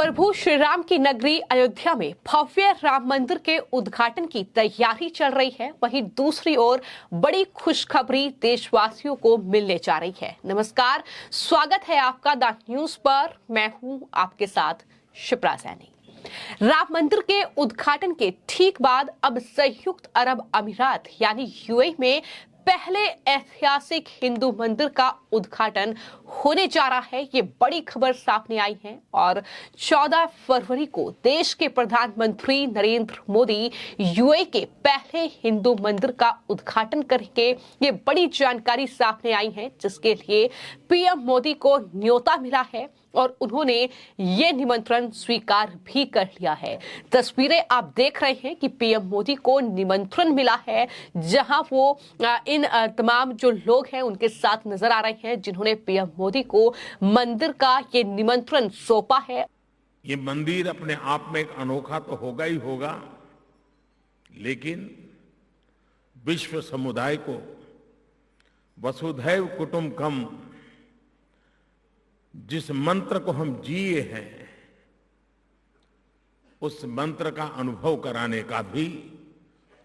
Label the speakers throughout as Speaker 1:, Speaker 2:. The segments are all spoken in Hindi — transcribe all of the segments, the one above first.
Speaker 1: प्रभु श्री राम की नगरी अयोध्या में भव्य राम मंदिर के उद्घाटन की तैयारी चल रही है। वहीं दूसरी ओर बड़ी खुशखबरी देशवासियों को मिलने जा रही है। नमस्कार, स्वागत है आपका द न्यूज पर। मैं हूं आपके साथ शिप्रा सैनी। राम मंदिर के उद्घाटन के ठीक बाद अब संयुक्त अरब अमीरात यानी यूएई में पहले ऐतिहासिक हिंदू मंदिर का उद्घाटन होने जा रहा है। ये बड़ी खबर सामने आई है और 14 फरवरी को देश के प्रधानमंत्री नरेंद्र मोदी यूएई के पहले हिंदू मंदिर का उद्घाटन करेंगे। ये बड़ी जानकारी सामने आई है, जिसके लिए पीएम मोदी को न्योता मिला है और उन्होंने ये निमंत्रण स्वीकार भी कर लिया है। तस्वीरें आप देख रहे हैं कि पीएम मोदी को निमंत्रण मिला है, जहां वो इन तमाम जो लोग हैं उनके साथ नजर आ रहे हैं, जिन्होंने पीएम मोदी को मंदिर का ये निमंत्रण सौंपा है।
Speaker 2: ये मंदिर अपने आप में एक अनोखा तो होगा ही होगा, लेकिन विश्व समुदाय को वसुधैव कुटुंबकम जिस मंत्र को हम जिए हैं, उस मंत्र का अनुभव कराने का भी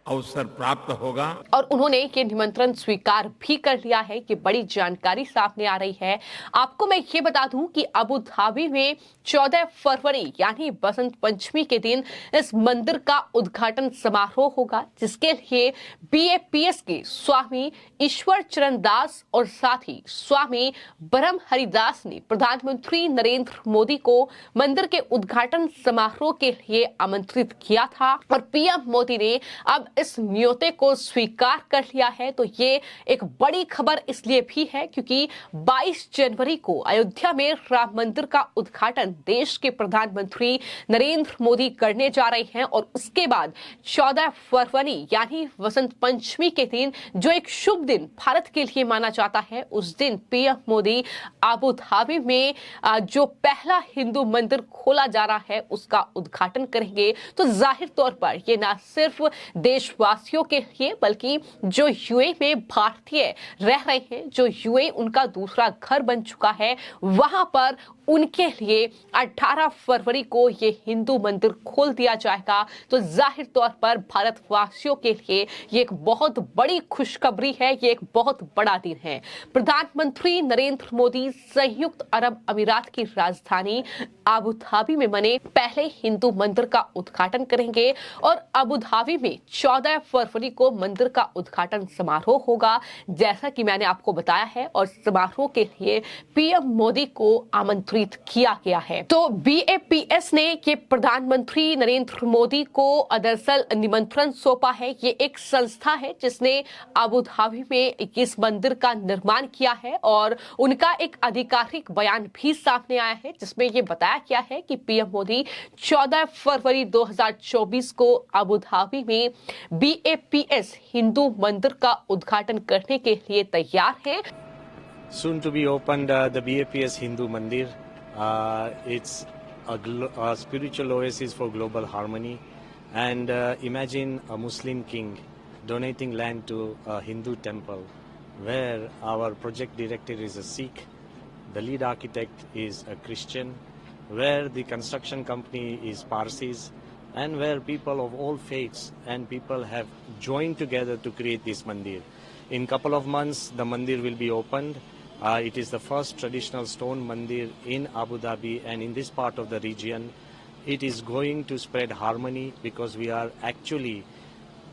Speaker 2: अवसर प्राप्त होगा।
Speaker 1: और उन्होंने ये निमंत्रण स्वीकार भी कर लिया है। कि बड़ी जानकारी सामने आ रही है। आपको मैं ये बता दूं कि अबू धाबी में 14 फरवरी यानी बसंत पंचमी के दिन इस मंदिर का उद्घाटन समारोह होगा, जिसके लिए बीएपीएस के स्वामी ईश्वर चरण दास और साथ ही स्वामी ब्रह्म हरिदास ने प्रधानमंत्री नरेंद्र मोदी को मंदिर के उद्घाटन समारोह के लिए आमंत्रित किया था और पीएम मोदी ने अब इस न्योते को स्वीकार कर लिया है। तो ये एक बड़ी खबर इसलिए भी है क्योंकि 22 जनवरी को अयोध्या में राम मंदिर का उद्घाटन देश के प्रधानमंत्री नरेंद्र मोदी करने जा रहे हैं और उसके बाद 14 फरवरी यानी वसंत पंचमी के दिन, जो एक शुभ दिन भारत के लिए माना जाता है, उस दिन पीएम मोदी अबू धाबी में जो पहला हिंदू मंदिर खोला जा रहा है उसका उद्घाटन करेंगे। तो जाहिर तौर पर ये ना सिर्फ देशवासियों के लिए बल्कि जो यूएई में भारतीय रह रहे हैं, जो यूएई उनका दूसरा घर बन चुका है, वहां पर उनके लिए 18 फरवरी को ये हिंदू मंदिर खोल दिया जाएगा। तो जाहिर तौर पर भारतवासियों के लिए ये एक बहुत बड़ी खुशखबरी है, ये एक बहुत बड़ा दिन है। प्रधानमंत्री नरेंद्र मोदी संयुक्त अरब अमीरात की राजधानी अबू धाबी में बने पहले हिंदू मंदिर का उद्घाटन करेंगे और अबू धाबी में 14 फरवरी को मंदिर का उद्घाटन समारोह होगा, जैसा कि मैंने आपको बताया है। और समारोह के लिए पीएम मोदी को आमंत्रित किया गया है। तो बीएपीएस ने ये प्रधानमंत्री नरेंद्र मोदी को दरअसल निमंत्रण सौंपा है। ये एक संस्था है जिसने अबू धाबी में इस मंदिर का निर्माण किया है और उनका एक आधिकारिक बयान भी सामने आया है, जिसमें ये बताया गया है कि पीएम मोदी 14 फरवरी 2024 को अबू धाबी में बीएपीएस हिंदू मंदिर का उद्घाटन करने के लिए तैयार है।
Speaker 3: Soon to be opened, the BAPS Hindu Mandir. It's a spiritual oasis for global harmony. And imagine a Muslim king donating land to a Hindu temple, where our project director is a Sikh, the lead architect is a Christian, where the construction company is Parsis, and where people of all faiths and people have joined together to create this mandir. In couple of months, the mandir will be opened. It is the first traditional stone mandir in Abu Dhabi and in this part of the region. It is going to spread harmony because we are actually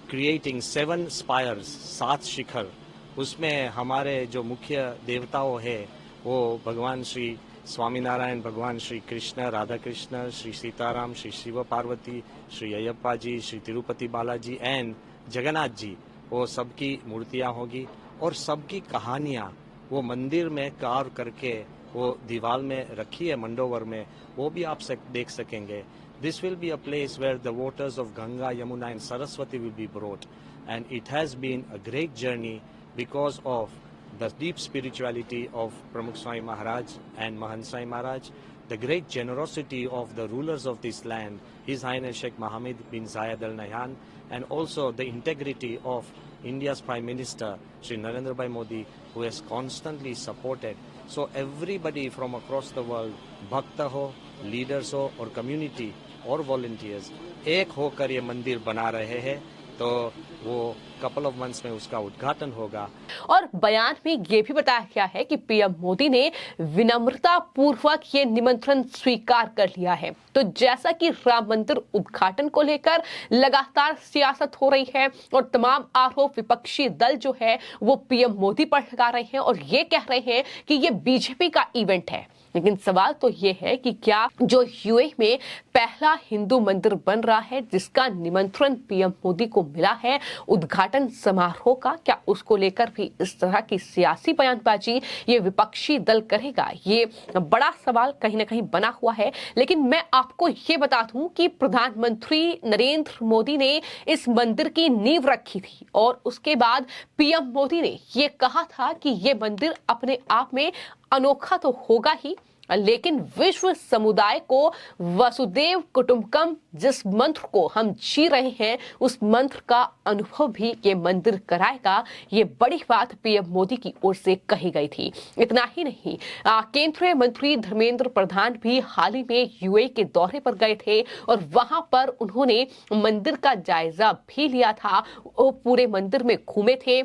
Speaker 3: creating 7 spires, 7 शिखर। उसमें हमारे जो मुख्य देवताओं है वो भगवान श्री स्वामीनारायण, भगवान श्री कृष्ण, राधा कृष्ण, श्री सीताराम, श्री शिव पार्वती, श्री अयप्पा जी, श्री तिरुपति बालाजी एंड जगन्नाथ जी, वो सबकी मूर्तियां होगी और सबकी कहानियां वो मंदिर में कार्व करके वो दीवार में रखी है मंडोवर में, वो भी आप देख सकेंगे। This will be a place where the waters of Ganga, Yamuna and Saraswati will be brought, and it has been a great journey because of the deep spirituality of Pramukh Swami Maharaj and Mahant Sai Maharaj, the great generosity of the rulers of this land, His Highness Sheikh Mohammed bin Zayed Al Nahyan, and also the integrity of India's Prime Minister, Shri Narendra Bhai Modi, who has constantly supported So everybody from across the world, भक्त हो, लीडर्स हो और कम्युनिटी और वॉलंटियर्स एक होकर ये मंदिर बना रहे हैं, तो वो कपल ऑफ मंथ्स में उसका उद्घाटन होगा।
Speaker 1: और बयान में ये भी बताया गया है कि पीएम मोदी ने विनम्रता पूर्वक ये निमंत्रण स्वीकार कर लिया है। तो जैसा कि राम मंदिर उद्घाटन को लेकर लगातार सियासत हो रही है और तमाम आरोप विपक्षी दल जो है वो पीएम मोदी पर लगा रहे हैं और ये कह रहे हैं कि ये बीजेपी का इवेंट है, लेकिन सवाल तो ये है कि क्या जो यूएई में पहला हिंदू मंदिर बन रहा है जिसका निमंत्रण पीएम मोदी को मिला है उद्घाटन समारोह का, क्या उसको लेकर भी इस तरह की सियासी बयानबाजी ये विपक्षी दल करेगा? ये बड़ा सवाल कहीं ना कहीं बना हुआ है। लेकिन मैं आपको ये बता दूं कि प्रधानमंत्री नरेंद्र मोदी ने इस मंदिर की नींव रखी थी और उसके बाद पीएम मोदी ने ये कहा था कि ये मंदिर अपने आप में अनोखा तो होगा ही, लेकिन विश्व समुदाय को वसुदेव कुटुंबकम जिस मंत्र को हम जी रहे हैं उस मंत्र का अनुभव भी ये मंदिर कराएगा। ये बड़ी बात पीएम मोदी की ओर से कही गई थी। इतना ही नहीं, केंद्रीय मंत्री धर्मेंद्र प्रधान भी हाल ही में यूएई के दौरे पर गए थे और वहां पर उन्होंने मंदिर का जायजा भी लिया था। वो पूरे मंदिर में घूमे थे।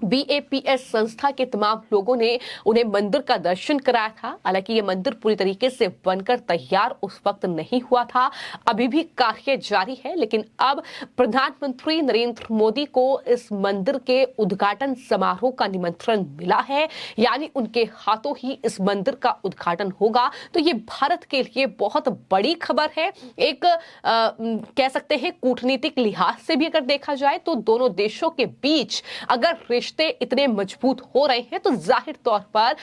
Speaker 1: BAPS संस्था के तमाम लोगों ने उन्हें मंदिर का दर्शन कराया था। हालांकि ये मंदिर पूरी तरीके से बनकर तैयार उस वक्त नहीं हुआ था, अभी भी कार्य जारी है। लेकिन अब प्रधानमंत्री नरेंद्र मोदी को इस मंदिर के उद्घाटन समारोह का निमंत्रण मिला है, यानी उनके हाथों ही इस मंदिर का उद्घाटन होगा। तो ये भारत के लिए बहुत बड़ी खबर है। एक कह सकते हैं कूटनीतिक लिहाज से भी अगर देखा जाए तो दोनों देशों के बीच अगर रिश्ते इतने मजबूत हो रहे हैं तो जाहिर तौर पर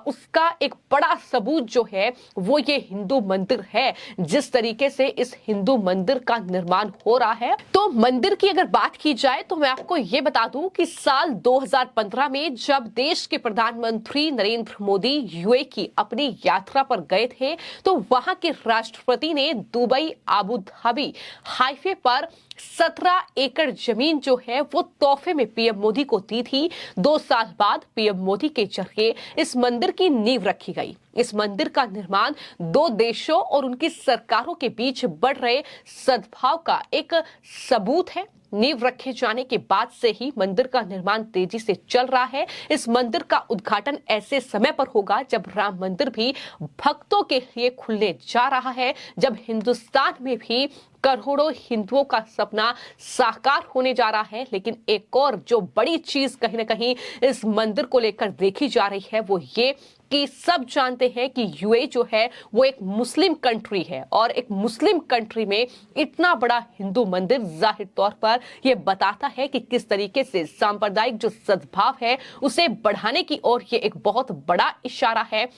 Speaker 1: उसका एक बड़ा सबूत जो है वो ये हिंदू मंदिर है। जिस तरीके से इस हिंदू मंदिर का निर्माण हो रहा है, तो मंदिर की अगर बात की जाए तो मैं आपको ये बता दूं कि साल 2015 में जब देश के प्रधानमंत्री नरेंद्र मोदी यूएई की अपनी यात्रा पर गए थे तो वहां के राष्ट्रपति ने दुबई आबू धाबी हाईवे पर 17 एकड़ जमीन जो है वो तोहफे में पीएम मोदी को दी थी। 2 साल बाद पीएम मोदी के जरिए इस मंदिर की नींव रखी गई। इस मंदिर का निर्माण 2 देशों और उनकी सरकारों के बीच बढ़ रहे सद्भाव का एक सबूत है। नींव रखे जाने के बाद से ही मंदिर का निर्माण तेजी से चल रहा है। इस मंदिर का उद्घाटन ऐसे समय पर होगा जब राम मंदिर भी भक्तों के लिए खुलने जा रहा है, जब हिंदुस्तान में भी करोड़ों हिंदुओं का सपना साकार होने जा रहा है। लेकिन एक और जो बड़ी चीज कहीं ना कहीं इस मंदिर को लेकर देखी जा रही है वो ये कि सब जानते हैं कि यूएई जो है वो एक मुस्लिम कंट्री है और एक मुस्लिम कंट्री में इतना बड़ा हिंदू मंदिर जाहिर तौर पर ये बताता है कि किस तरीके से सांप्रदायिक जो सद्भाव है उसे बढ़ाने की ओर ये एक बहुत बड़ा इशारा है।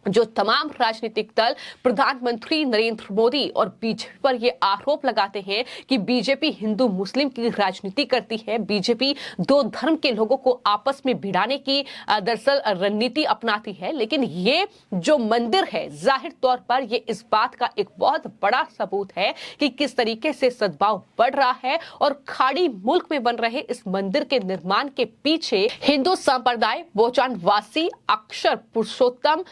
Speaker 1: जो तमाम राजनीतिक दल प्रधानमंत्री नरेंद्र मोदी और बीजेपी पर ये आरोप लगाते हैं कि बीजेपी हिंदू मुस्लिम की राजनीति करती है, बीजेपी 2 धर्म के लोगों को आपस में भिड़ाने की दरअसल रणनीति अपनाती है। लेकिन ये जो मंदिर है जाहिर तौर पर ये इस बात का एक बहुत बड़ा सबूत है कि किस तरीके से सद्भाव बढ़ रहा है और खाड़ी मुल्क में बन रहे इस मंदिर के निर्माण के पीछे हिंदू संप्रदाय बोचानवासी अक्षर पुरुषोत्तम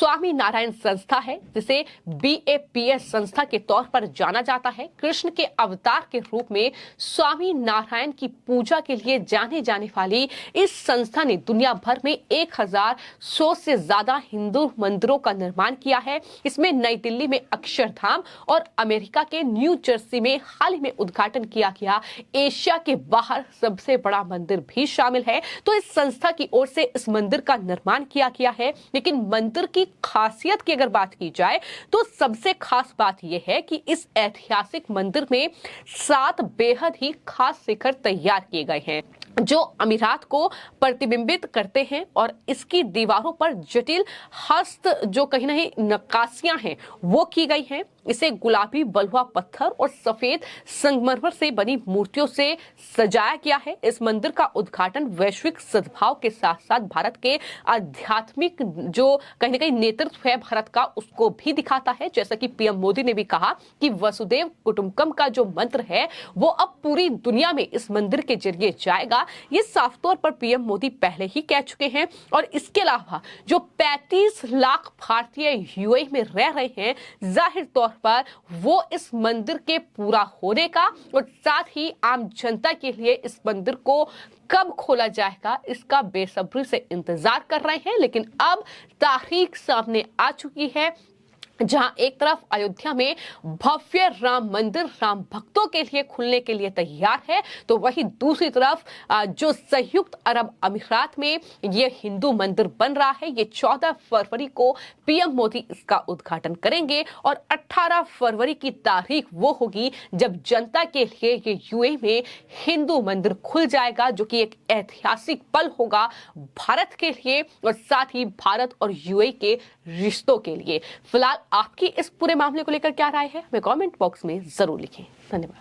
Speaker 1: स्वामी नारायण संस्था है, जिसे BAPS संस्था के तौर पर जाना जाता है। कृष्ण के अवतार के रूप में स्वामी नारायण की पूजा के लिए जाने जाने वाली इस संस्था ने दुनिया भर में 1100 से ज्यादा हिंदू मंदिरों का निर्माण किया है। इसमें नई दिल्ली में अक्षरधाम और अमेरिका के न्यू जर्सी में हाल ही में उद्घाटन किया गया एशिया के बाहर सबसे बड़ा मंदिर भी शामिल है। तो इस संस्था की ओर से इस मंदिर का निर्माण किया गया है। लेकिन मंदिर की खासियत की अगर बात की जाए तो सबसे खास बात यह है कि इस ऐतिहासिक मंदिर में 7 बेहद ही खास शिखर तैयार किए गए हैं जो अमीरात को प्रतिबिंबित करते हैं और इसकी दीवारों पर जटिल हस्त जो कहीं ना कहीं नक्काशियां हैं वो की गई हैं। इसे गुलाबी बलुआ पत्थर और सफेद संगमरमर से बनी मूर्तियों से सजाया गया है। इस मंदिर का उद्घाटन वैश्विक सद्भाव के साथ साथ भारत के आध्यात्मिक जो कहीं ना कहीं नेतृत्व है भारत का उसको भी दिखाता है। जैसा कि पीएम मोदी ने भी कहा कि वसुदेव कुटुंबकम का जो मंत्र है वो अब पूरी दुनिया में इस मंदिर के जरिए जाएगा। ये साफ तौर पर पीएम मोदी पहले ही कह चुके हैं। और इसके अलावा जो 35 लाख भारतीय यूएई में रह रहे हैं, जाहिर तौर पर वो इस मंदिर के पूरा होने का और साथ ही आम जनता के लिए इस मंदिर को कब खोला जाएगा इसका बेसब्री से इंतजार कर रहे हैं। लेकिन अब तारीख सामने आ चुकी है, जहां एक तरफ अयोध्या में भव्य राम मंदिर राम भक्तों के लिए खुलने के लिए तैयार है, तो वहीं दूसरी तरफ जो संयुक्त अरब अमीरात में ये हिंदू मंदिर बन रहा है, ये 14 फरवरी को पीएम मोदी इसका उद्घाटन करेंगे और 18 फरवरी की तारीख वो होगी जब जनता के लिए ये यूएई में हिंदू मंदिर खुल जाएगा, जो कि एक ऐतिहासिक पल होगा भारत के लिए और साथ ही भारत और यूएई के रिश्तों के लिए। फिलहाल आपकी इस पूरे मामले को लेकर क्या राय है, हमें कमेंट बॉक्स में जरूर लिखें। धन्यवाद।